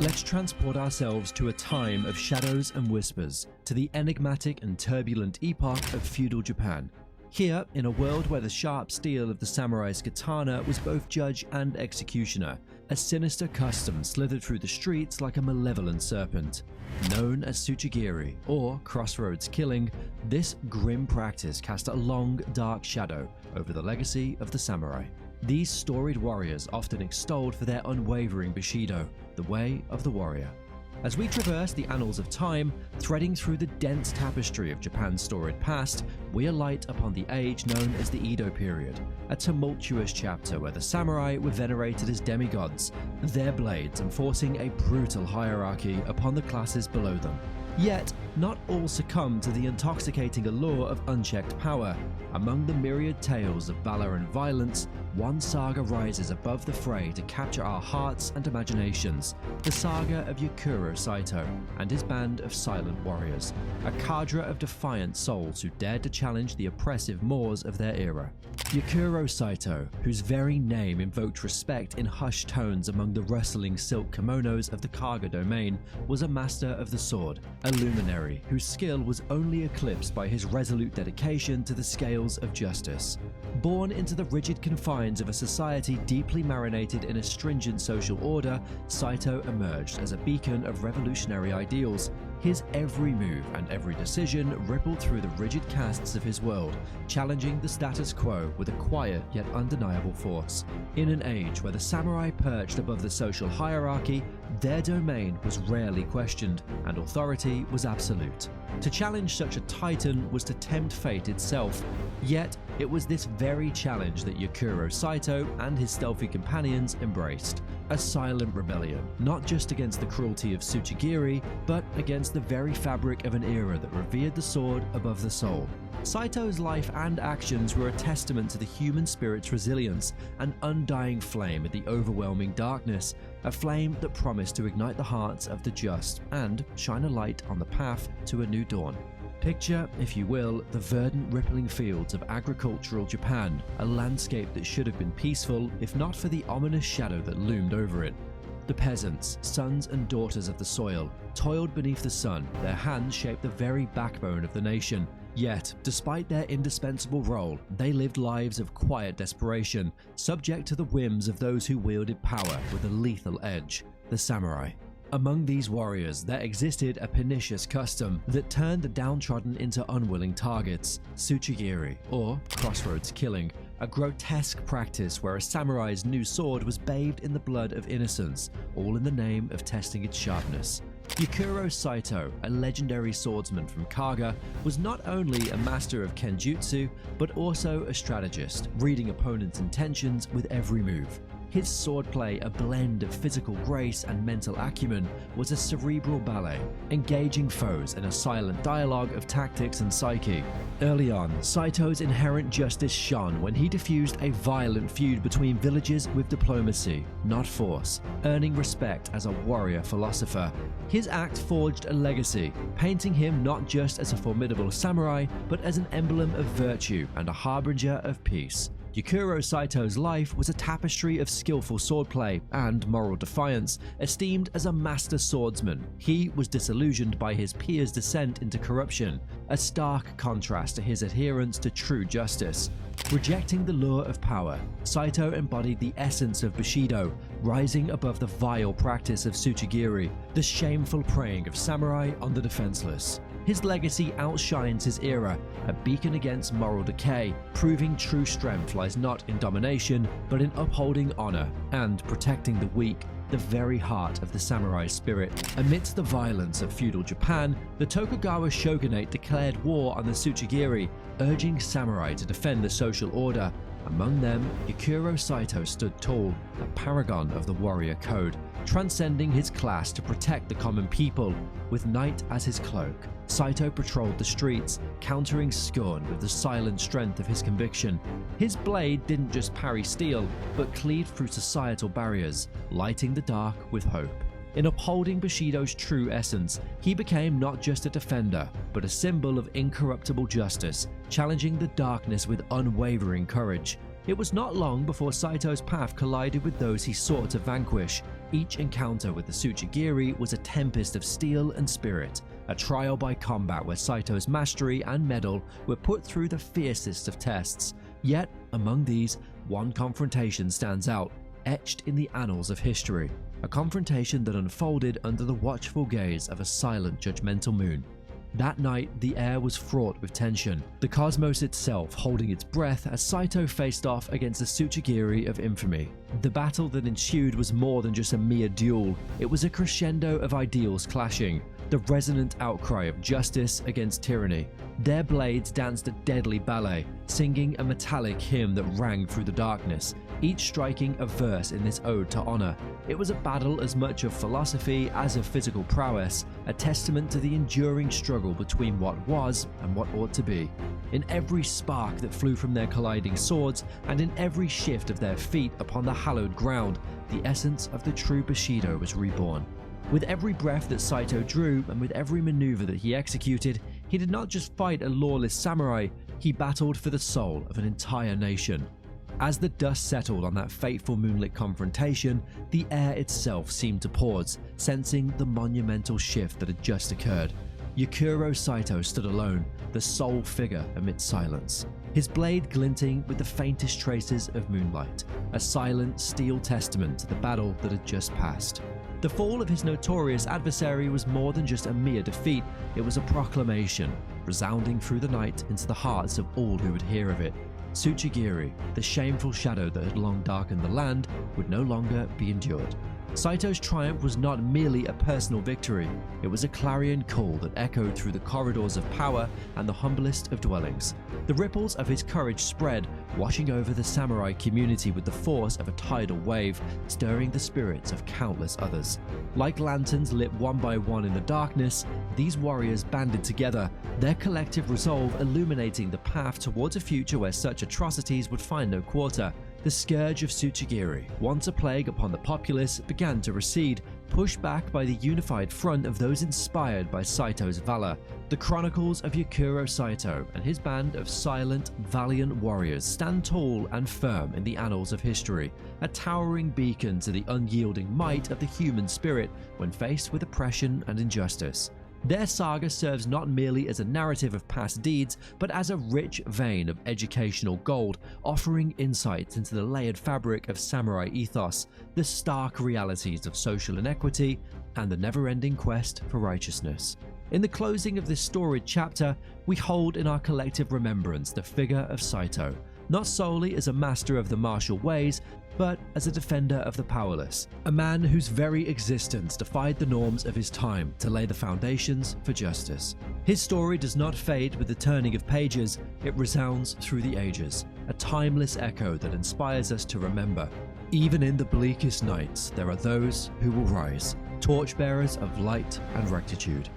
Let's transport ourselves to a time of shadows and whispers, to the enigmatic and turbulent epoch of feudal Japan. Here, in a world where the sharp steel of the samurai's katana was both judge and executioner, a sinister custom slithered through the streets like a malevolent serpent. Known as Tsujigiri, or crossroads killing, this grim practice cast a long, dark shadow over the legacy of the samurai. These storied warriors often extolled for their unwavering Bushido, the way of the warrior. As we traverse the annals of time, threading through the dense tapestry of Japan's storied past, we alight upon the age known as the Edo period, a tumultuous chapter where the samurai were venerated as demigods, their blades enforcing a brutal hierarchy upon the classes below them. Yet, not all succumb to the intoxicating allure of unchecked power. Among the myriad tales of valor and violence, one saga rises above the fray to capture our hearts and imaginations, the saga of Yakuro Saito and his band of silent warriors, a cadre of defiant souls who dared to challenge the oppressive mores of their era. Yakuro Saito, whose very name invoked respect in hushed tones among the rustling silk kimonos of the Kaga domain, was a master of the sword, a luminary whose skill was only eclipsed by his resolute dedication to the scales of justice. Born into the rigid confines of a society deeply marinated in a stringent social order, Saito emerged as a beacon of revolutionary ideals. His every move and every decision rippled through the rigid castes of his world, challenging the status quo with a quiet yet undeniable force. In an age where the samurai perched above the social hierarchy, their domain was rarely questioned, and authority was absolute. To challenge such a titan was to tempt fate itself. Yet, it was this very challenge that Yakuro Saito and his stealthy companions embraced. A silent rebellion, not just against the cruelty of Tsujigiri, but against the very fabric of an era that revered the sword above the soul. Saito's life and actions were a testament to the human spirit's resilience, an undying flame in the overwhelming darkness, a flame that promised to ignite the hearts of the just and shine a light on the path to a new dawn. Picture, if you will, the verdant rippling fields of agricultural Japan, a landscape that should have been peaceful if not for the ominous shadow that loomed over it. The peasants, sons and daughters of the soil, toiled beneath the sun, their hands shaped the very backbone of the nation. Yet, despite their indispensable role, they lived lives of quiet desperation, subject to the whims of those who wielded power with a lethal edge, the samurai. Among these warriors, there existed a pernicious custom that turned the downtrodden into unwilling targets, Tsujigiri, or crossroads killing, a grotesque practice where a samurai's new sword was bathed in the blood of innocents, all in the name of testing its sharpness. Yakuro Saito, a legendary swordsman from Kaga, was not only a master of Kenjutsu, but also a strategist, reading opponents' intentions with every move. His swordplay, a blend of physical grace and mental acumen, was a cerebral ballet, engaging foes in a silent dialogue of tactics and psyche. Early on, Saito's inherent justice shone when he diffused a violent feud between villages with diplomacy, not force, earning respect as a warrior philosopher. His act forged a legacy, painting him not just as a formidable samurai, but as an emblem of virtue and a harbinger of peace. Yakuro Saito's life was a tapestry of skillful swordplay and moral defiance. Esteemed as a master swordsman, he was disillusioned by his peers' descent into corruption, a stark contrast to his adherence to true justice. Rejecting the lure of power, Saito embodied the essence of Bushido, rising above the vile practice of Tsujigiri, the shameful preying of samurai on the defenseless. His legacy outshines his era, a beacon against moral decay, proving true strength lies not in domination, but in upholding honor and protecting the weak, the very heart of the samurai spirit. Amidst the violence of feudal Japan, the Tokugawa shogunate declared war on the Tsujigiri, urging samurai to defend the social order. Among them, Yakuro Saito stood tall, a paragon of the warrior code, transcending his class to protect the common people. With night as his cloak, Saito patrolled the streets, countering scorn with the silent strength of his conviction. His blade didn't just parry steel, but cleaved through societal barriers, lighting the dark with hope. In upholding Bushido's true essence, he became not just a defender, but a symbol of incorruptible justice, challenging the darkness with unwavering courage. It was not long before Saito's path collided with those he sought to vanquish. Each encounter with the Tsujigiri was a tempest of steel and spirit, a trial by combat where Saito's mastery and mettle were put through the fiercest of tests. Yet, among these, one confrontation stands out, etched in the annals of history. A confrontation that unfolded under the watchful gaze of a silent, judgmental moon. That night, the air was fraught with tension, the cosmos itself holding its breath as Saito faced off against the Tsujigiri of infamy. The battle that ensued was more than just a mere duel, it was a crescendo of ideals clashing, the resonant outcry of justice against tyranny. Their blades danced a deadly ballet, singing a metallic hymn that rang through the darkness, each striking a verse in this ode to honor. It was a battle as much of philosophy as of physical prowess, a testament to the enduring struggle between what was and what ought to be. In every spark that flew from their colliding swords, and in every shift of their feet upon the hallowed ground, the essence of the true Bushido was reborn. With every breath that Saito drew, and with every maneuver that he executed, he did not just fight a lawless samurai, he battled for the soul of an entire nation. As the dust settled on that fateful moonlit confrontation, the air itself seemed to pause, sensing the monumental shift that had just occurred. Yakuro Saito stood alone, the sole figure amidst silence, his blade glinting with the faintest traces of moonlight, a silent steel testament to the battle that had just passed. The fall of his notorious adversary was more than just a mere defeat, it was a proclamation, resounding through the night into the hearts of all who would hear of it. Tsujigiri, the shameful shadow that had long darkened the land, would no longer be endured. Saito's triumph was not merely a personal victory, it was a clarion call that echoed through the corridors of power and the humblest of dwellings. The ripples of his courage spread, washing over the samurai community with the force of a tidal wave, stirring the spirits of countless others. Like lanterns lit one by one in the darkness, these warriors banded together, their collective resolve illuminating the path towards a future where such atrocities would find no quarter. The scourge of Tsujigiri, once a plague upon the populace, began to recede, pushed back by the unified front of those inspired by Saito's valor. The chronicles of Yakuro Saito and his band of silent, valiant warriors stand tall and firm in the annals of history, a towering beacon to the unyielding might of the human spirit when faced with oppression and injustice. Their saga serves not merely as a narrative of past deeds, but as a rich vein of educational gold, offering insights into the layered fabric of samurai ethos, the stark realities of social inequity, and the never-ending quest for righteousness. In the closing of this storied chapter, we hold in our collective remembrance the figure of Saito, not solely as a master of the martial ways, but as a defender of the powerless, a man whose very existence defied the norms of his time to lay the foundations for justice. His story does not fade with the turning of pages, it resounds through the ages, a timeless echo that inspires us to remember. Even in the bleakest nights, there are those who will rise, torchbearers of light and rectitude.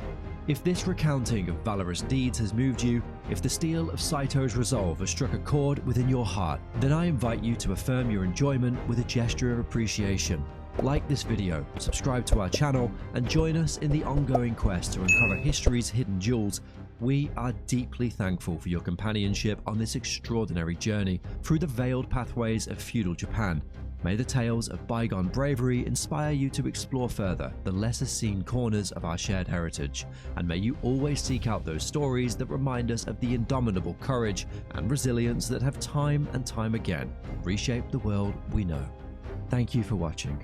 If this recounting of valorous deeds has moved you, if the steel of Saito's resolve has struck a chord within your heart, then I invite you to affirm your enjoyment with a gesture of appreciation. Like this video, subscribe to our channel, and join us in the ongoing quest to uncover history's hidden jewels. We are deeply thankful for your companionship on this extraordinary journey through the veiled pathways of feudal Japan. May the tales of bygone bravery inspire you to explore further the lesser-seen corners of our shared heritage, and may you always seek out those stories that remind us of the indomitable courage and resilience that have time and time again reshaped the world we know. Thank you for watching.